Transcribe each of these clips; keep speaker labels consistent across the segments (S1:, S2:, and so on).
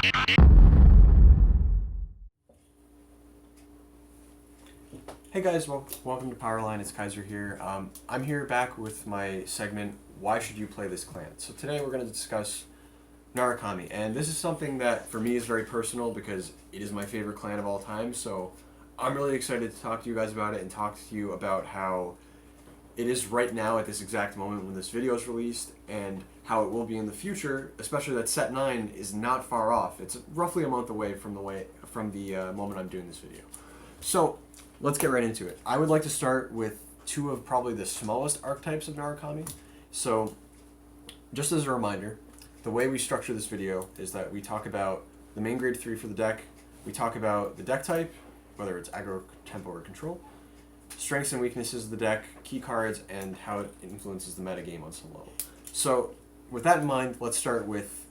S1: Hey guys, welcome to Powerline. It's Kaiser here. I'm here back with my segment, Why Should You Play This Clan? So today we're going to discuss Commie, and this is something that for me is very personal because it is my favorite clan of all time, so I'm really excited to talk to you guys about it and talk to you about how it is right now at this exact moment when this video is released and how it will be in the future, especially that set 9 is not far off. It's roughly a month away from the moment I'm doing this video. So let's get right into it. I would like to start with two of probably the smallest archetypes of Commie. So just as a reminder, the way we structure this video is that we talk about the main grade 3 for the deck, we talk about the deck type, whether it's aggro, tempo, or control, strengths and weaknesses of the deck, key cards, and how it influences the metagame on some level. So with that in mind, let's start with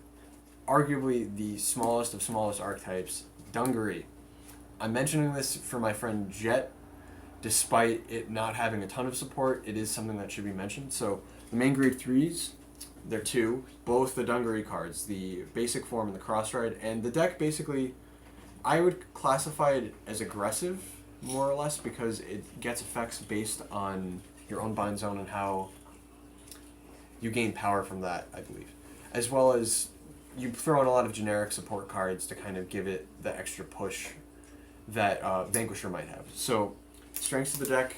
S1: arguably the smallest of smallest archetypes, Dungaree. I'm mentioning this for my friend Jet. Despite it not having a ton of support, it is something that should be mentioned. So the main grade 3s, they're two, both the Dungaree cards, the basic form and the cross ride, and the deck basically, I would classify it as aggressive, more or less, because it gets effects based on your own bind zone and how you gain power from that, I believe. As well as you throw in a lot of generic support cards to kind of give it the extra push that Vanquisher might have. So, strengths of the deck,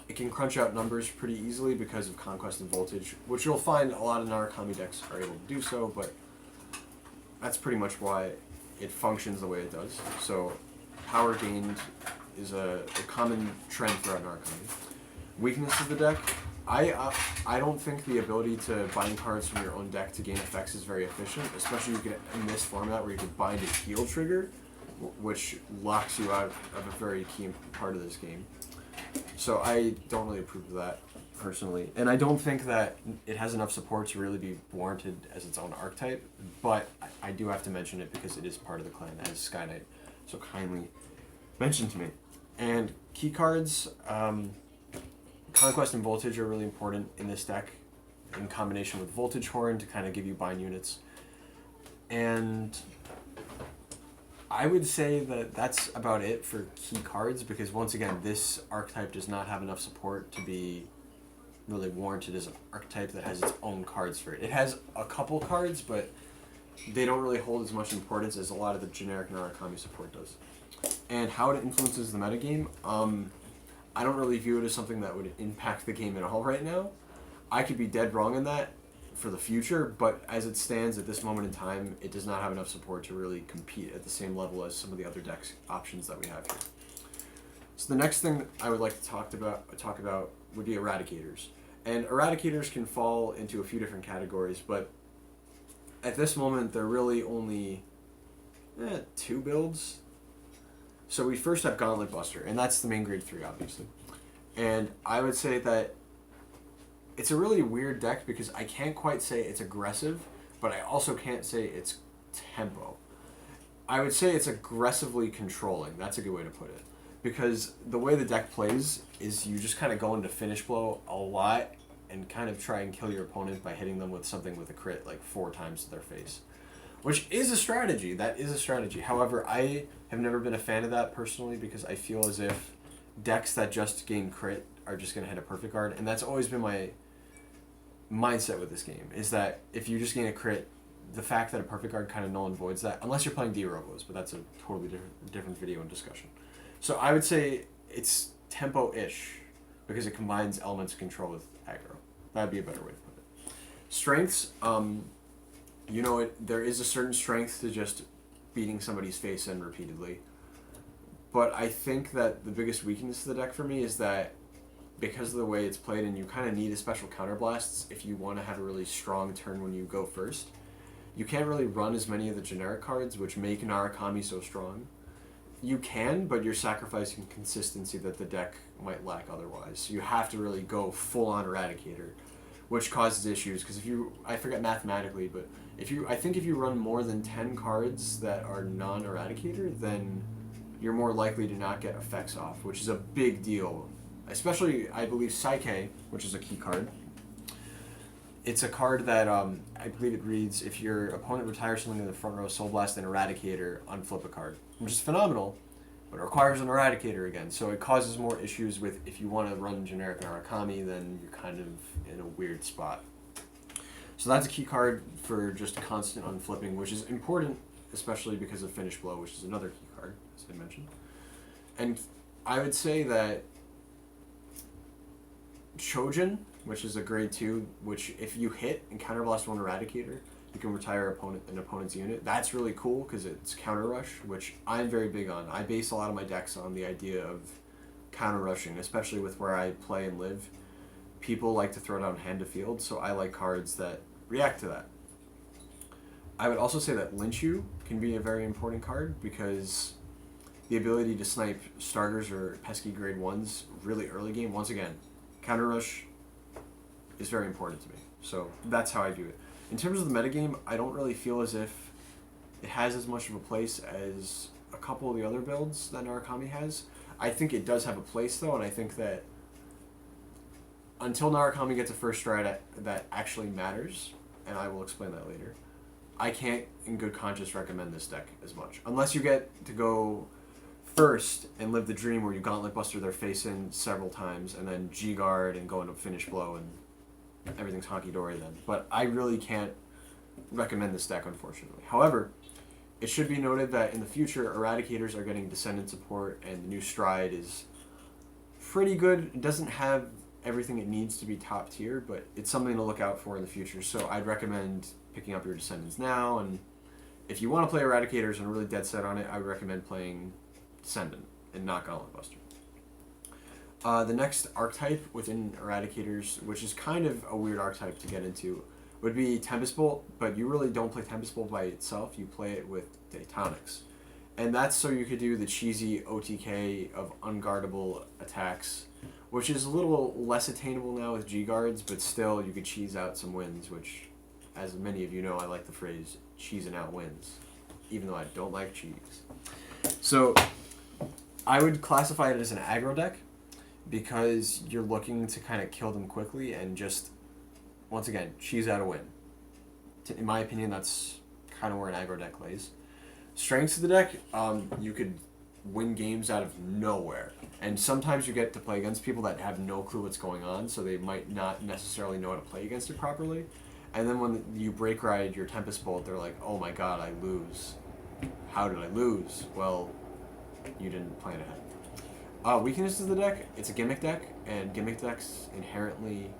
S1: it can crunch out numbers pretty easily because of Conquest and Voltage, which you'll find a lot of Commie decks are able to do so, but that's pretty much why it functions the way it does. So, power gained is a common trend for Commie. Weakness of the deck, I don't think the ability to bind cards from your own deck to gain effects is very efficient, especially in this format where you can bind a heal trigger, which locks you out of a very key part of this game. So I don't really approve of that personally, and I don't think that it has enough support to really be warranted as its own archetype, but I do have to mention it because it is part of the clan as Sky Knight so kindly mentioned to me. And key cards, Conquest and Voltage are really important in this deck in combination with Voltage Horn to kind of give you bind units. And I would say that that's about it for key cards because once again, this archetype does not have enough support to be really warranted as an archetype that has its own cards for it. It has a couple cards, but they don't really hold as much importance as a lot of the generic Commie support does. And how it influences the metagame, I don't really view it as something that would impact the game at all right now. I could be dead wrong in that for the future, but as it stands at this moment in time, it does not have enough support to really compete at the same level as some of the other decks options that we have here. So the next thing I would like to talk about would be Eradicators. And Eradicators can fall into a few different categories, but at this moment they're really only two builds. So we first have Gauntlet Buster, and that's the main grade 3 obviously. And I would say that it's a really weird deck because I can't quite say it's aggressive, but I also can't say it's tempo. I would say it's aggressively controlling. That's a good way to put it. Because the way the deck plays is you just kind of go into finish blow a lot and kind of try and kill your opponent by hitting them with something with a crit like 4 times to their face. Which is a strategy. That is a strategy. However, I have never been a fan of that personally because I feel as if decks that just gain crit are just going to hit a perfect guard, and that's always been my mindset with this game, is that if you just gain a crit, the fact that a perfect guard kind of null and voids that, unless you're playing D-Robos, but that's a totally different video and discussion. So I would say it's tempo-ish, because it combines elements of control with aggro. That would be a better way to put it. Strengths, there is a certain strength to just beating somebody's face in repeatedly, but I think that the biggest weakness of the deck for me is that because of the way it's played, and you kind of need a special counterblasts if you want to have a really strong turn when you go first. You can't really run as many of the generic cards, which make Commie so strong. You can, but you're sacrificing consistency that the deck might lack otherwise. So you have to really go full-on Eradicator, which causes issues, because I forget mathematically, but I think if you run more than 10 cards that are non-Eradicator, then you're more likely to not get effects off, which is a big deal. Especially, I believe, Psyche, which is a key card, It's a card that I believe it reads, if your opponent retires something in the front row, Soul Blast an Eradicator, unflip a card, which is phenomenal, but it requires an Eradicator again. So it causes more issues with, if you want to run generic Narakami, then you're kind of in a weird spot. So that's a key card for just constant unflipping, which is important, especially because of Finish Blow, which is another key card, as I mentioned. And I would say that Chojin, which is a grade 2, which if you hit and counterblast one Eradicator, you can retire an opponent's unit. That's really cool because it's counter rush, which I'm very big on. I base a lot of my decks on the idea of counter rushing, especially with where I play and live. People like to throw down hand to field, so I like cards that react to that. I would also say that Lynchu can be a very important card because the ability to snipe starters or pesky grade 1s really early game, once again, counter rush is very important to me. So that's how I view it. In terms of the metagame, I don't really feel as if it has as much of a place as a couple of the other builds that Narakami has. I think it does have a place though, and I think that until Narakami gets a first stride that actually matters, and I will explain that later, I can't in good conscience recommend this deck as much. Unless you get to go first and live the dream where you Gauntlet Buster their face in several times and then G-Guard and go into Finish Blow and everything's honky-dory then. But I really can't recommend this deck, unfortunately. However, it should be noted that in the future, Eradicators are getting Descendant support and the new Stride is pretty good. It doesn't have everything it needs to be top tier, but it's something to look out for in the future. So I'd recommend picking up your Descendants now, and if you want to play Eradicators and are really dead set on it, I would recommend playing Descendant and not Gauntlet Buster. The next archetype within Eradicators, which is kind of a weird archetype to get into, would be Tempest Bolt, but you really don't play Tempest Bolt by itself, you play it with Daytonics. And that's so you could do the cheesy OTK of unguardable attacks, which is a little less attainable now with G-Guards, but still you could cheese out some wins, which, as many of you know, I like the phrase cheesing out wins, even though I don't like cheese. So I would classify it as an aggro deck, because you're looking to kind of kill them quickly and just, once again, cheese out a win. In my opinion, that's kind of where an aggro deck lays. Strengths of the deck, you could win games out of nowhere. And sometimes you get to play against people that have no clue what's going on, so they might not necessarily know how to play against it properly. And then when you break ride your Tempest Bolt, they're like, oh my god, I lose. How did I lose? Well, you didn't plan ahead. Weaknesses of the deck, it's a gimmick deck, and gimmick decks inherently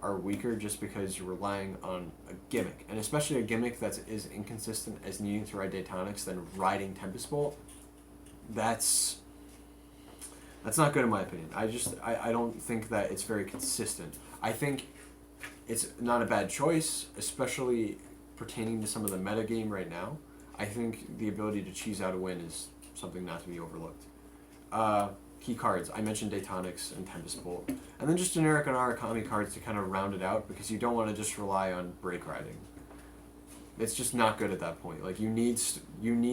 S1: are weaker just because you're relying on a gimmick. And especially a gimmick that's as inconsistent as needing to ride Daytonics than riding Tempest Bolt. That's not good in my opinion. I don't think that it's very consistent. I think it's not a bad choice, especially pertaining to some of the metagame right now. I think the ability to cheese out a win is something not to be overlooked. Key cards, I mentioned Daytonics and Tempest Bolt. And then just generic Narakami cards to kind of round it out, because you don't want to just rely on break riding. It's just not good at that point. Like, you need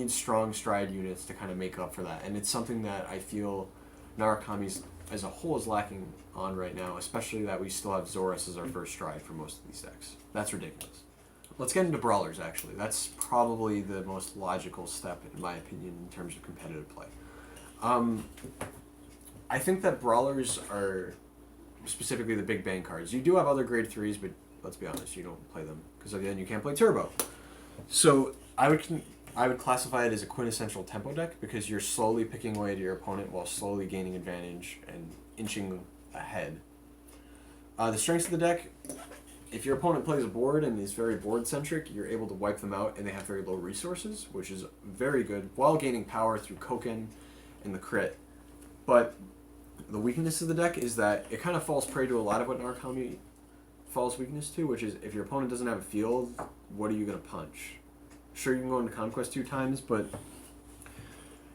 S1: strong stride units to kind of make up for that. And it's something that I feel Narakami as a whole is lacking on right now, especially that we still have Zorus as our first stride for most of these decks. That's ridiculous. Let's get into Brawlers, actually. That's probably the most logical step, in my opinion, in terms of competitive play. I think that Brawlers are specifically the big bang cards. You do have other grade 3s, but let's be honest, you don't play them, because then you can't play Turbo. So I would classify it as a quintessential tempo deck, because you're slowly picking away at your opponent while slowly gaining advantage and inching ahead. The strengths of the deck, if your opponent plays a board and is very board-centric, you're able to wipe them out, and they have very low resources, which is very good, while gaining power through Koken and the crit. But the weakness of the deck is that it kind of falls prey to a lot of what Narakami falls weakness to, which is if your opponent doesn't have a field, what are you going to punch? Sure, you can go into Conquest 2 times, but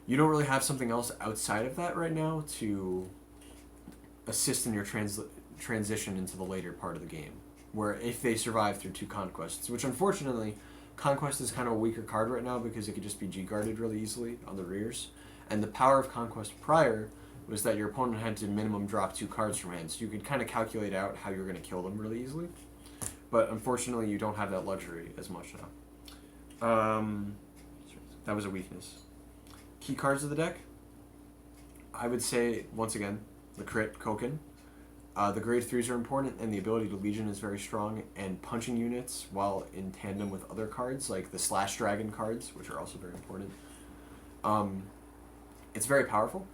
S1: you don't really have something else outside of that right now to assist in your transition into the later part of the game, where if they survive through 2 Conquests, which unfortunately, Conquest is kind of a weaker card right now because it could just be G-guarded really easily on the rears. And the power of Conquest prior was that your opponent had to minimum drop 2 cards from hand, so you could kind of calculate out how you're going to kill them really easily. but unfortunately you don't have that luxury as much now. That was a weakness. Key cards of the deck, I would say, once again, the crit, Koken. The grade 3s are important, and the ability to Legion is very strong, and punching units while in tandem with other cards, like the Slash Dragon cards, which are also very important. It's very powerful.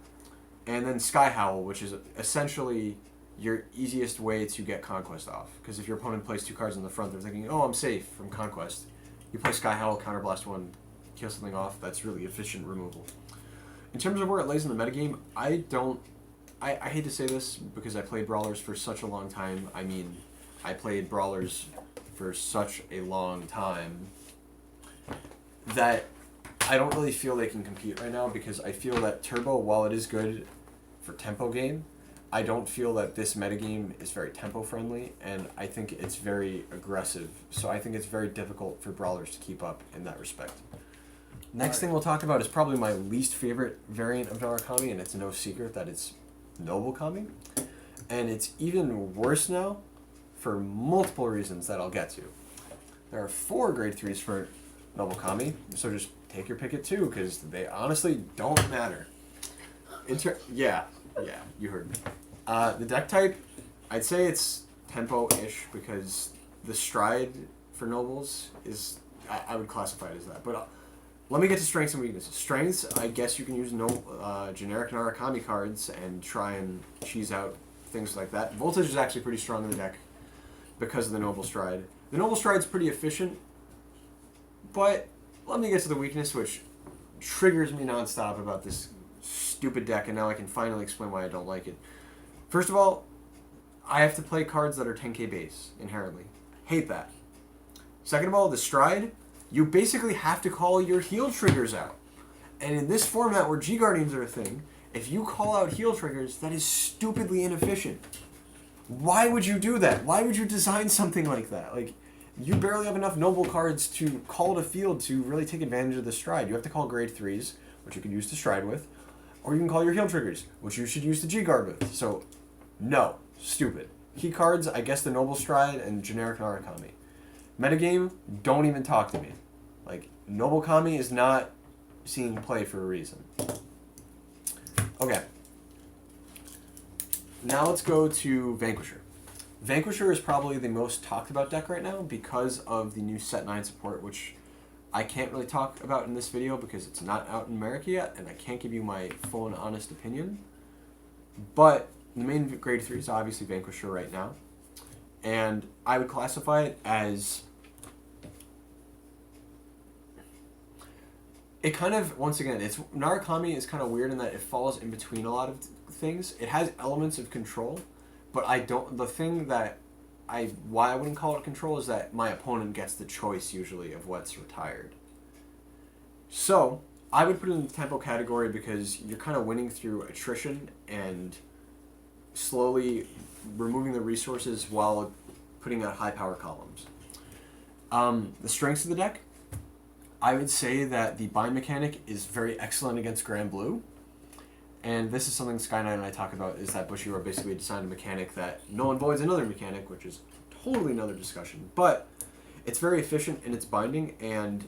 S1: And then Sky Howl, which is essentially your easiest way to get Conquest off. Because if your opponent plays 2 cards in the front, they're thinking, oh, I'm safe from Conquest. You play Sky Howl, Counterblast 1, kill something off, that's really efficient removal. In terms of where it lays in the metagame, I hate to say this because I played Brawlers for such a long time. I mean, I played Brawlers for such a long time that I don't really feel they can compete right now, because I feel that Turbo, while it is good for tempo game, I don't feel that this metagame is very tempo friendly, and I think it's very aggressive. So I think it's very difficult for Brawlers to keep up in that respect. Next thing we'll talk about is probably my least favorite variant of Narukami, and it's no secret that it's Noble Kami. And it's even worse now for multiple reasons that I'll get to. There are 4 grade 3s for Noble Kami, so just take your pick at 2, because they honestly don't matter. Yeah, you heard me. The deck type, I'd say it's tempo-ish, because the stride for Nobles is, I would classify it as that. But let me get to strengths and weaknesses. Strengths, I guess you can use generic Narukami cards and try and cheese out things like that. Voltage is actually pretty strong in the deck because of the Noble Stride. The Noble Stride's pretty efficient, but let me get to the weakness, which triggers me nonstop about this stupid deck, and now I can finally explain why I don't like it. First of all, I have to play cards that are 10k base, inherently. Hate that. Second of all, the Stride, you basically have to call your heal triggers out. And in this format where G-Guardians are a thing, if you call out heal triggers, that is stupidly inefficient. Why would you do that? Why would you design something like that? Like, you barely have enough Noble cards to call to field to really take advantage of the Stride. You have to call grade 3s, which you can use to Stride with, or you can call your heal triggers, which you should use the G-Guard with. So, no. Stupid. Key cards, I guess the Noble Stride and generic Narukami. Metagame, don't even talk to me. Like, Noble Kami is not seeing play for a reason. Okay. Now let's go to Vanquisher. Vanquisher is probably the most talked about deck right now because of the new Set 9 support, which I can't really talk about in this video because it's not out in America yet, and I can't give you my full and honest opinion. But the main grade 3 is obviously Vanquisher right now. And I would classify it as... It kind of, once again, Narukami is kind of weird in that it falls in between a lot of things. It has elements of control, but why I wouldn't call it control is that my opponent gets the choice usually of what's retired. So, I would put it in the tempo category because you're kind of winning through attrition and slowly removing the resources while putting out high power columns. The strengths of the deck, I would say that the bind mechanic is very excellent against Grand Blue. And this is something Sky Knight and I talk about, is that Bushiroad basically designed a mechanic that null and voids another mechanic, which is totally another discussion. But it's very efficient in its binding, and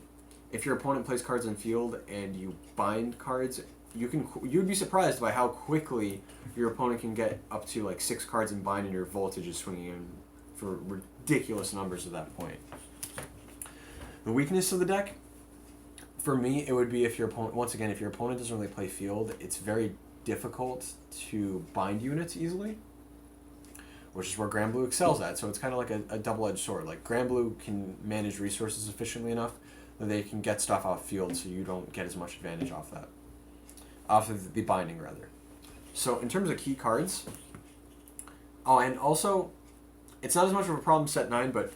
S1: if your opponent plays cards in field and you bind cards, you'd be surprised by how quickly your opponent can get up to like 6 cards in bind, and your voltage is swinging in for ridiculous numbers at that point. The weakness of the deck, for me, it would be if your opponent, once again, if your opponent doesn't really play field, it's very difficult to bind units easily, which is where Grand Blue excels at. So it's kind of like a double-edged sword. Like, Grand Blue can manage resources efficiently enough that they can get stuff off field, so you don't get as much advantage off that. Off of the binding, rather. So in terms of key cards, and also, it's not as much of a problem set 9, but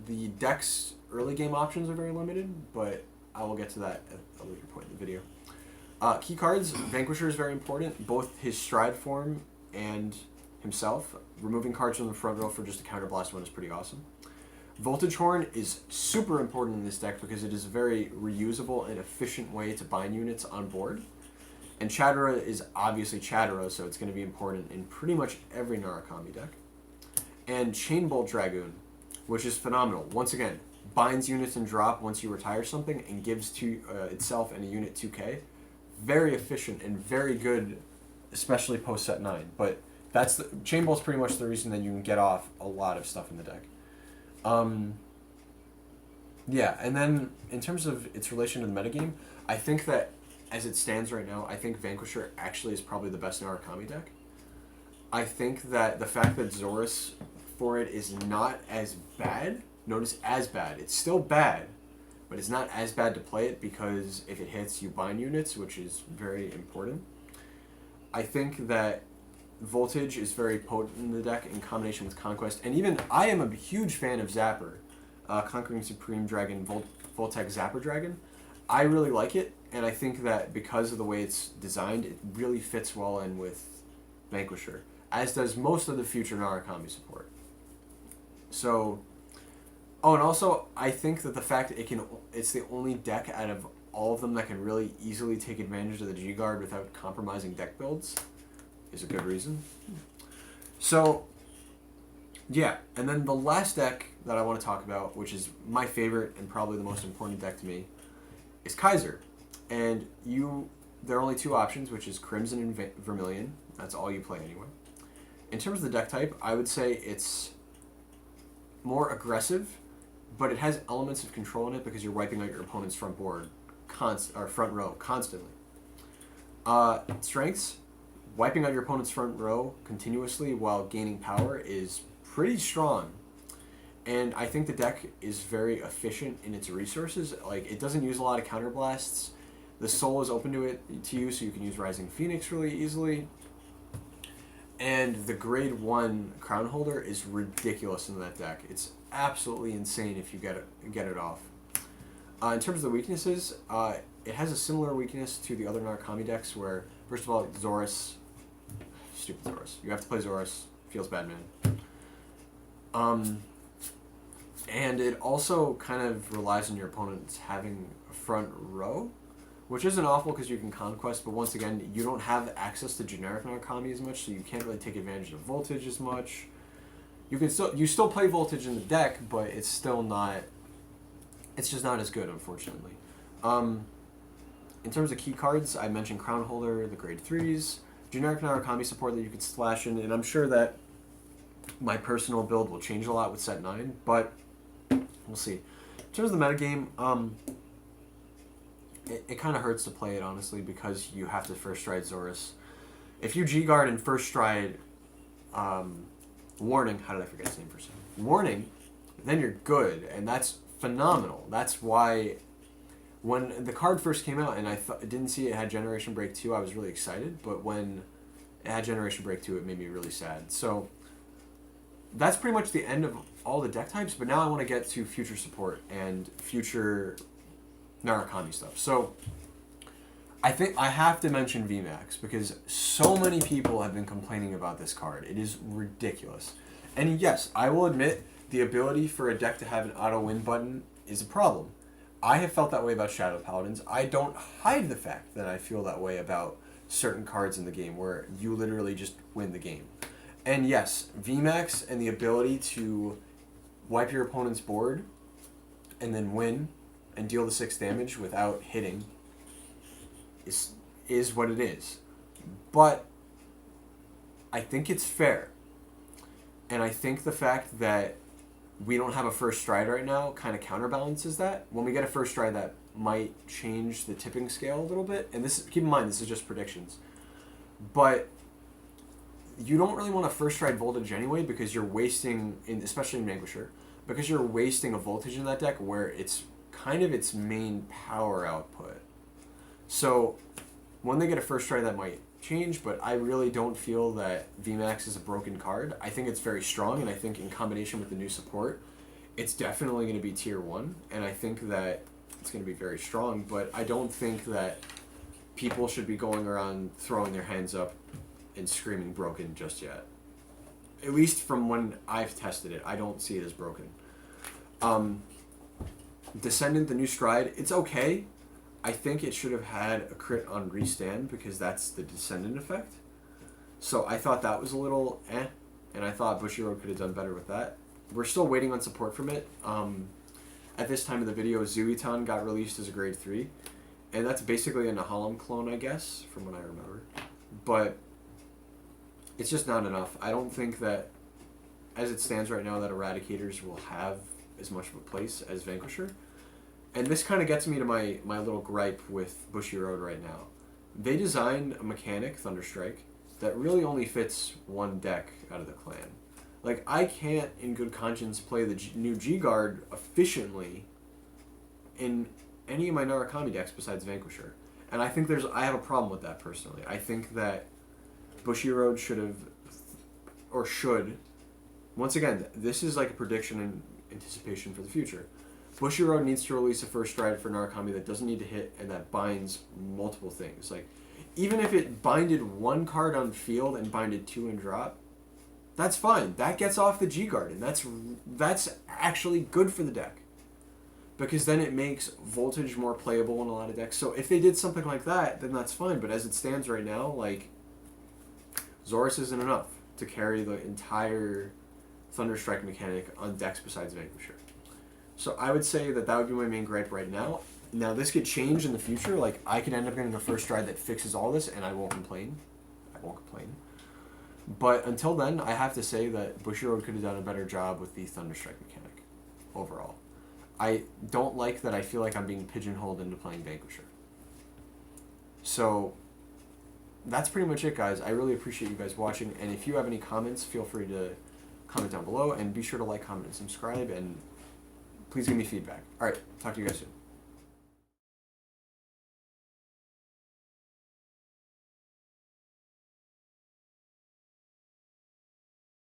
S1: the deck's early game options are very limited, but I will get to that at a later point in the video. Key cards, Vanquisher is very important, both his Stride form and himself. Removing cards from the front row for just a counterblast one is pretty awesome. Voltage Horn is super important in this deck because it is a very reusable and efficient way to bind units on board. And Chatera is obviously Chatera, so it's going to be important in pretty much every Narukami deck. And Chain Bolt Dragoon, which is phenomenal. Once again, binds units and drop once you retire something and gives to itself and a unit 2k. Very efficient and very good, especially post set 9. But Chain Bolt's pretty much the reason that you can get off a lot of stuff in the deck. Yeah, and then in terms of its relation to the metagame, I think that as it stands right now, I think Vanquisher actually is probably the best Narukami deck. I think that the fact that Zorus for it is not as bad, notice as bad, it's still bad, but it's not as bad to play it because if it hits, you bind units, which is very important. I think that Voltage is very potent in the deck in combination with Conquest, and even I am a huge fan of Zapper, Conquering Supreme Dragon, Voltec Zapper Dragon. I really like it, and I think that because of the way it's designed, it really fits well in with Vanquisher, as does most of the future Narukami support. So, oh, and also, I think that the fact that it's the only deck out of all of them that can really easily take advantage of the G-Guard without compromising deck builds is a good reason. So, yeah, and then the last deck that I want to talk about, which is my favorite and probably the most important deck to me, is Kaiser. And there are only two options, which is Crimson and Vermilion. That's all you play anyway. In terms of the deck type, I would say it's more aggressive, but it has elements of control in it because you're wiping out your opponent's front board, front row constantly. Strengths, wiping out your opponent's front row continuously while gaining power is pretty strong. And I think the deck is very efficient in its resources. Like, it doesn't use a lot of counterblasts. The soul is open to you, so you can use Rising Phoenix really easily. And the grade 1 Crown Holder is ridiculous in that deck. It's absolutely insane if you get it off. In terms of the weaknesses, it has a similar weakness to the other Narukami decks where, first of all, Zorus, stupid Zorus. You have to play Zorus, feels bad, man. And it also kind of relies on your opponents having a front row, which isn't awful because you can Conquest, but once again, you don't have access to generic Narukami as much, so you can't really take advantage of Voltage as much. You still play Voltage in the deck, but it's just not as good, unfortunately. In terms of key cards, I mentioned Crown Holder, the grade 3s, generic Narukami support that you could slash in, and I'm sure that my personal build will change a lot with set 9, but we'll see. In terms of the metagame, it kind of hurts to play it, honestly, because you have to first stride Zorus. If you G-Guard and first stride Warning, how did I forget his name for a second? Warning, then you're good, and that's phenomenal. That's why when the card first came out and I didn't see it had Generation Break 2, I was really excited, but when it had Generation Break 2, it made me really sad. So that's pretty much the end of all the deck types, but now I want to get to future support and future Narukami stuff. So I think I have to mention VMAX because so many people have been complaining about this card. It is ridiculous. And yes, I will admit the ability for a deck to have an auto win button is a problem. I have felt that way about Shadow Paladins. I don't hide the fact that I feel that way about certain cards in the game where you literally just win the game. And yes, VMAX and the ability to wipe your opponent's board and then win and deal the 6 damage without hitting is what it is. But I think it's fair. And I think the fact that we don't have a first stride right now kind of counterbalances that. When we get a first stride, that might change the tipping scale a little bit. And keep in mind, this is just predictions. But you don't really want a first stride Voltage anyway because you're wasting, especially in Vanquisher, because you're wasting a Voltage in that deck where it's kind of its main power output. So when they get a first stride, that might change, but I really don't feel that VMAX is a broken card. I think it's very strong, and I think in combination with the new support, it's definitely going to be tier 1, and I think that it's going to be very strong, but I don't think that people should be going around throwing their hands up and screaming broken just yet. At least from when I've tested it, I don't see it as broken. Descendant, the new stride, it's okay. I think it should have had a crit on restand because that's the Descendant effect. So I thought that was a little and I thought Bushiroad could have done better with that. we're still waiting on support from it. At this time of the video, Zuiton got released as a grade 3, and that's basically a Nahalem clone, I guess, from what I remember. But it's just not enough. I don't think that, as it stands right now, that Eradicators will have as much of a place as Vanquisher. And this kind of gets me to my little gripe with Bushy Road right now. They designed a mechanic, Thunderstrike, that really only fits one deck out of the clan. Like, I can't, in good conscience, play the new G-Guard efficiently in any of my Narukami decks besides Vanquisher. And I think I have a problem with that, personally. I think that Bushy Road should, once again, this is like a prediction and anticipation for the future. Bushy Road needs to release a first stride for Narukami that doesn't need to hit and that binds multiple things. Like, even if it binded one card on field and binded 2 and drop, that's fine. That gets off the G-Guard, and that's actually good for the deck. Because then it makes Voltage more playable in a lot of decks. So if they did something like that, then that's fine. But as it stands right now, like, Zorus isn't enough to carry the entire Thunderstrike mechanic on decks besides Vanquisher. So I would say that would be my main gripe right now. Now, this could change in the future. Like, I could end up getting a first stride that fixes all this, and I won't complain. But until then, I have to say that Bushy Road could have done a better job with the Thunderstrike mechanic overall. I don't like that I feel like I'm being pigeonholed into playing Vanquisher. So that's pretty much it, guys. I really appreciate you guys watching, and if you have any comments, feel free to comment down below, and be sure to like, comment, and subscribe, and please give me feedback. Alright, talk to you guys soon.